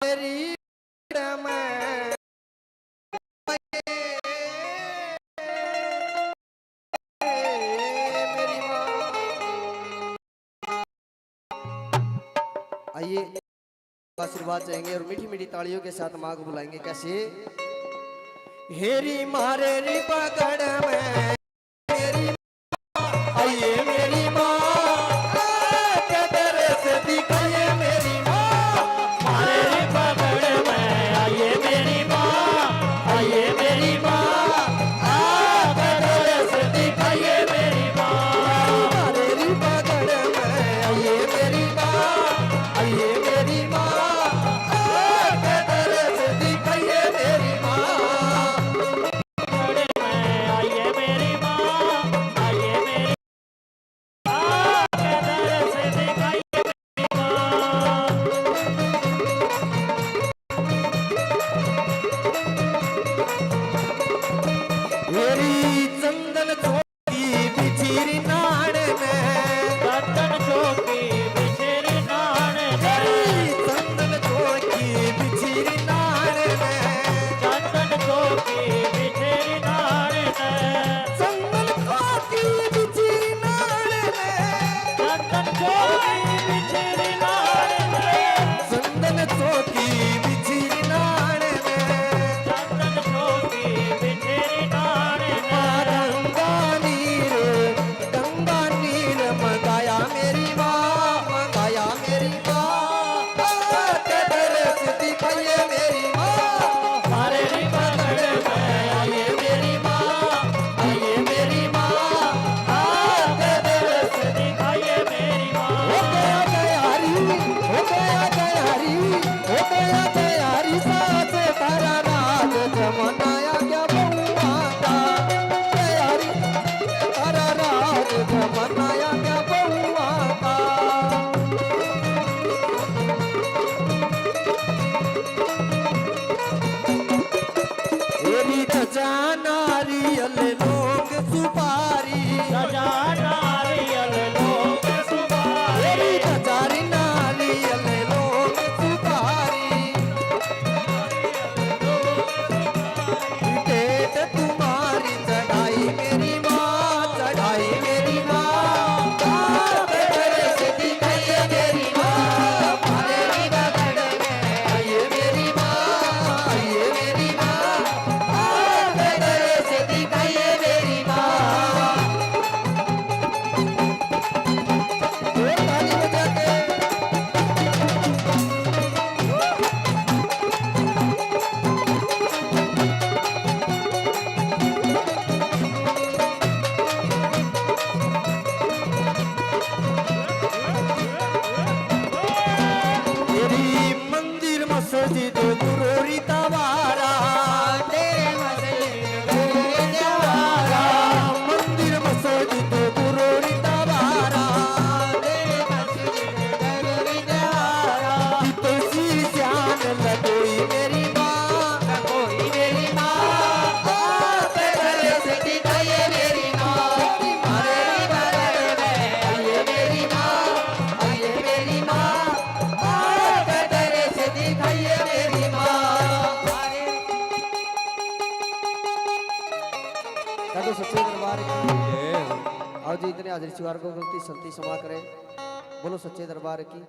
मेरी आइए आशीर्वाद चाहेंगे और मीठी मीठी तालियों के साथ माँ को बुलाएंगे। कैसे? हेरी मारे री पकड़ में मेरी आइए मेरी माँ कदर से दिखाइए मेरी माँ मारे री पकड़ में आइए मेरी माँ, आइए मेरी माँ, कदर से दिखाइए मेरी माँ। मारे री पकड़ में आइए मेरी माँ, आइए मेरी माँ कदर से दिखाइए मेरी माँ। पकड़ में आइए मेरी माँ, आइए मेरी कदर से दिखाइए मेरी माँ। मेरी चंदन चौकी बिछीरी नाड़ में चंदन चौकी बिछेरी नाड़ मेरी में, चंदन चौकी बिछीरी नाड़ में चंदन चौकी बिछेरी नाड़ में, चंदन चौकी बिछीरी नाड़ में चंदन चौकी बिछेरी नाड़ में, चंदन चौकी बिछीरी नाड़ में चंदन चौकी बिछेरी नाड़ में। गंगा नीर मंगाया मेरी माँ, मंगाया मेरी माँ कदर से दिखाइए मेरी माँ। मारे री पकड़ में आइए मेरी माँ, आइए मेरी माँ, कदर से दिखाइए मेरी माँ। हो गया तैयारी, हो गया तैयारी, हो गया तैयारी साथ तारा राज जमानाया क्या बहुआ का तैयारी तारा राज जमानाया क्या बहुआ का। तेरी ध्वजा नारियल लोग सुपारी सजा नारियल लोग सुपारी, तेरी ध्वजा नारियल लोग सुपारी पेट तुम्हारी चढ़ाई मेरी माँ, चढ़ाई मेरी माँ कदर से दिखाइए मेरी माँ। मारे री पकड़ में आइए मेरी माँ, आइए मेरी माँ कदर से दिखाइए मेरी माँ। ताली बजा के तेरी मंदिर मस्जिद गुरोरी तवारा तेरे मंदिर मस्जिद गुरोरी तवारा तुलसी जान लगोई मेरी माँ, लगोई मेरी माँ कदर से दिखाइए मेरी माँ। मारे री पकड़ में आइए मेरी माँ, आइए मेरी माँ कदर से दिखाइए मेरी माँ। कह दो सच्चे दरबार की। आओ जी इतने हाजिर शिवार को गलती संती क्षमा करें। बोलो सच्चे दरबार की।